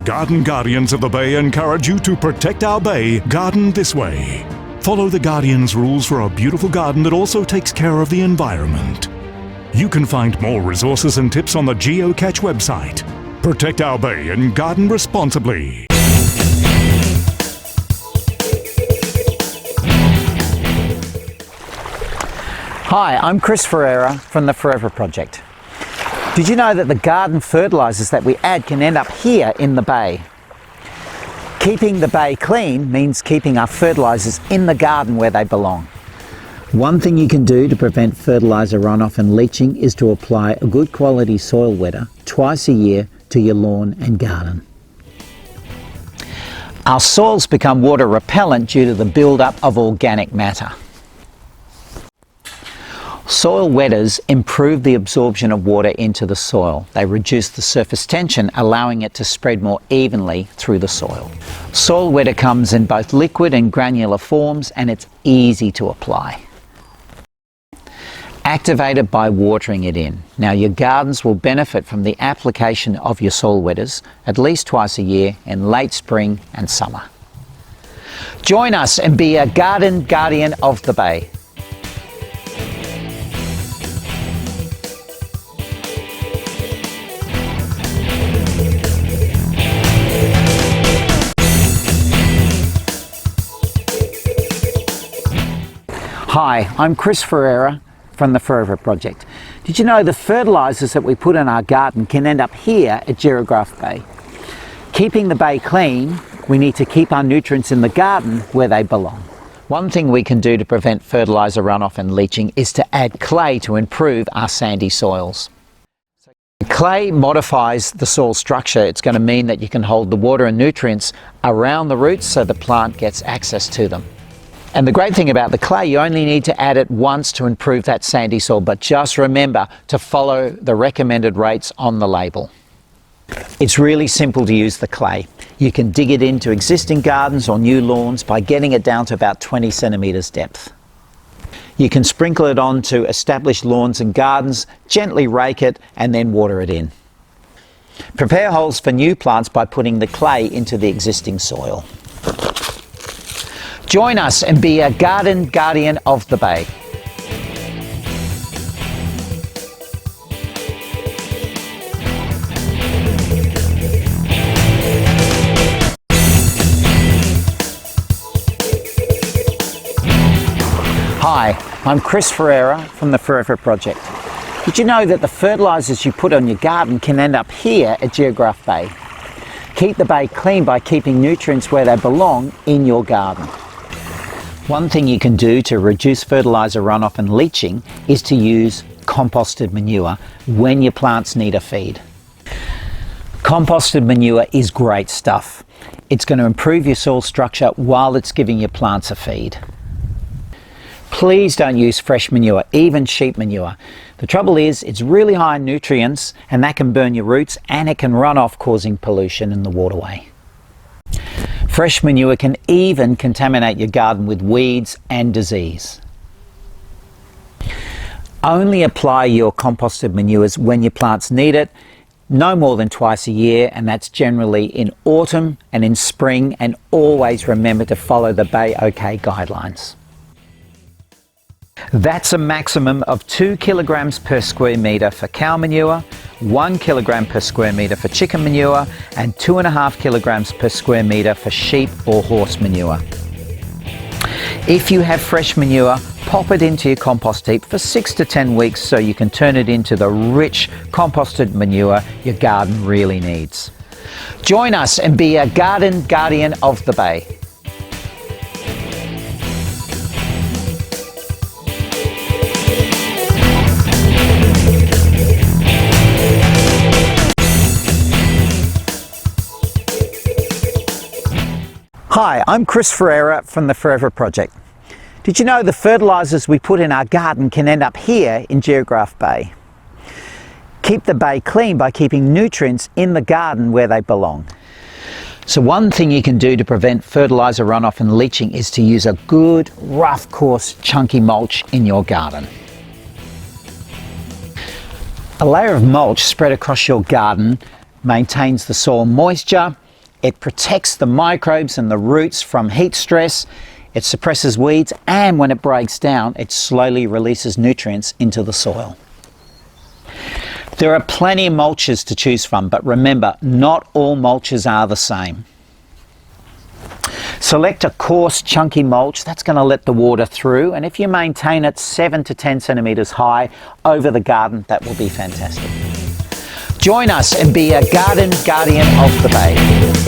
Garden Guardians of the Bay encourage you to protect our bay, garden this way. Follow the Guardians' rules for a beautiful garden that also takes care of the environment. You can find more resources and tips on the Geocache website. Protect our bay and garden responsibly. Hi, I'm Chris Ferreira from the Forever Project. Did you know that the garden fertilisers that we add can end up here in the bay? Keeping the bay clean means keeping our fertilisers in the garden where they belong. One thing you can do to prevent fertiliser runoff and leaching is to apply a good quality soil wetter twice a year to your lawn and garden. Our soils become water repellent due to the build-up of organic matter. Soil wetters improve the absorption of water into the soil. They reduce the surface tension, allowing it to spread more evenly through the soil. Soil wetter comes in both liquid and granular forms, and it's easy to apply. Activate it by watering it in. Now, your gardens will benefit from the application of your soil wetters at least twice a year in late spring and summer. Join us and be a garden guardian of the bay. Hi, I'm Chris Ferreira from the Forever Project. Did you know the fertilisers that we put in our garden can end up here at Geograph Bay? Keeping the bay clean, we need to keep our nutrients in the garden where they belong. One thing we can do to prevent fertiliser runoff and leaching is to add clay to improve our sandy soils. Clay modifies the soil structure. It's going to mean that you can hold the water and nutrients around the roots so the plant gets access to them. And the great thing about the clay, you only need to add it once to improve that sandy soil, but just remember to follow the recommended rates on the label. It's really simple to use the clay. You can dig it into existing gardens or new lawns by getting it down to about 20 centimetres depth. You can sprinkle it onto established lawns and gardens, gently rake it and then water it in. Prepare holes for new plants by putting the clay into the existing soil. Join us and be a garden guardian of the bay. Hi, I'm Chris Ferreira from the Forever Project. Did you know that the fertilisers you put on your garden can end up here at Geograph Bay? Keep the bay clean by keeping nutrients where they belong in your garden. One thing you can do to reduce fertiliser runoff and leaching is to use composted manure when your plants need a feed. Composted manure is great stuff. It's going to improve your soil structure while it's giving your plants a feed. Please don't use fresh manure, even sheep manure. The trouble is it's really high in nutrients and that can burn your roots and it can run off, causing pollution in the waterway. Fresh manure can even contaminate your garden with weeds and disease. Only apply your composted manures when your plants need it, no more than twice a year, and that's generally in autumn and in spring, and always remember to follow the Bay OK guidelines. That's a maximum of 2 kilograms per square metre for cow manure, 1 kilogram per square metre for chicken manure, and 2.5 kilograms per square metre for sheep or horse manure. If you have fresh manure, pop it into your compost heap for 6 to 10 weeks so you can turn it into the rich composted manure your garden really needs. Join us and be a garden guardian of the bay. Hi, I'm Chris Ferreira from the Forever Project. Did you know the fertilisers we put in our garden can end up here in Geograph Bay? Keep the bay clean by keeping nutrients in the garden where they belong. So one thing you can do to prevent fertiliser runoff and leaching is to use a good, rough, coarse, chunky mulch in your garden. A layer of mulch spread across your garden maintains the soil moisture It protects the microbes and the roots from heat stress, it suppresses weeds, and when it breaks down, it slowly releases nutrients into the soil. There are plenty of mulches to choose from, but remember, not all mulches are the same. Select a coarse, chunky mulch that's going to let the water through, and if you maintain it 7 to 10 centimetres high over the garden, that will be fantastic. Join us and be a garden guardian of the bay.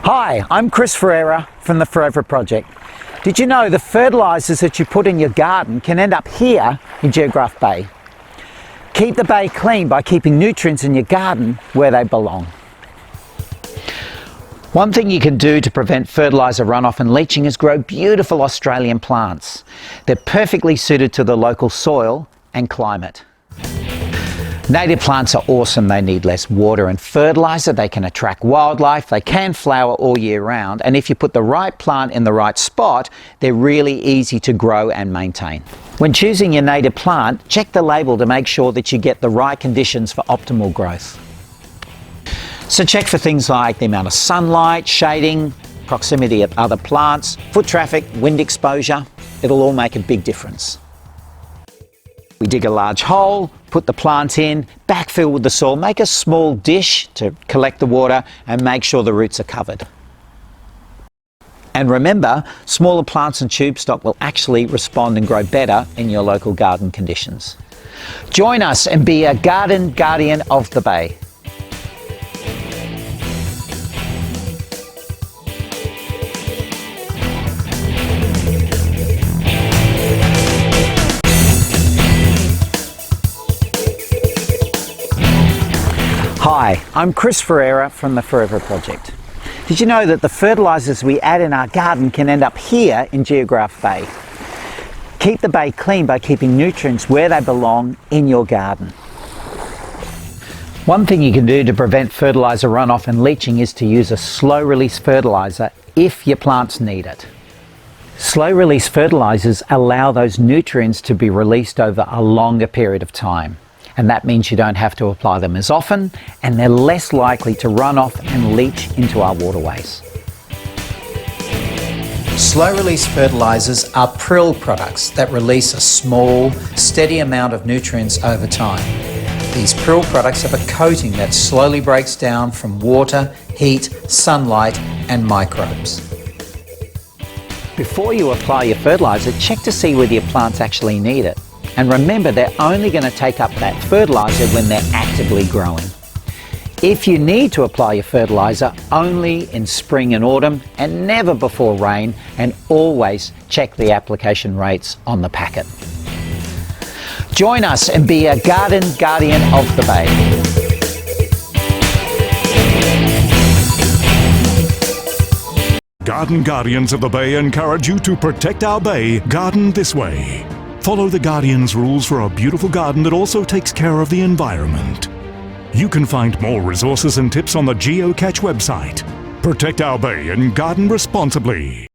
Hi, I'm Chris Ferreira from the Forever Project. Did you know the fertilisers that you put in your garden can end up here in Geograph Bay? Keep the bay clean by keeping nutrients in your garden where they belong. One thing you can do to prevent fertiliser runoff and leaching is grow beautiful Australian plants. They're perfectly suited to the local soil and climate. Native plants are awesome. They need less water and fertiliser, they can attract wildlife, they can flower all year round, and if you put the right plant in the right spot, they're really easy to grow and maintain. When choosing your native plant, check the label to make sure that you get the right conditions for optimal growth. So check for things like the amount of sunlight, shading, proximity of other plants, foot traffic, wind exposure. It'll all make a big difference. We dig a large hole, put the plant in, backfill with the soil, make a small dish to collect the water and make sure the roots are covered. And remember, smaller plants and tube stock will actually respond and grow better in your local garden conditions. Join us and be a garden guardian of the bay. Hi, I'm Chris Ferreira from the Forever Project. Did you know that the fertilisers we add in our garden can end up here in Geograph Bay? Keep the bay clean by keeping nutrients where they belong in your garden. One thing you can do to prevent fertiliser runoff and leaching is to use a slow release fertiliser if your plants need it. Slow release fertilisers allow those nutrients to be released over a longer period of time. And that means you don't have to apply them as often, and they're less likely to run off and leach into our waterways. Slow release fertilisers are prill products that release a small, steady amount of nutrients over time. These prill products have a coating that slowly breaks down from water, heat, sunlight and microbes. Before you apply your fertiliser, check to see whether your plants actually need it. And remember, they're only going to take up that fertiliser when they're actively growing. If you need to apply your fertiliser, only in spring and autumn and never before rain, and always check the application rates on the packet. Join us and be a garden guardian of the bay. Garden Guardians of the Bay encourage you to protect our bay. Garden this way. Follow the Guardian's rules for a beautiful garden that also takes care of the environment. You can find more resources and tips on the GeoCatch website. Protect our bay and garden responsibly.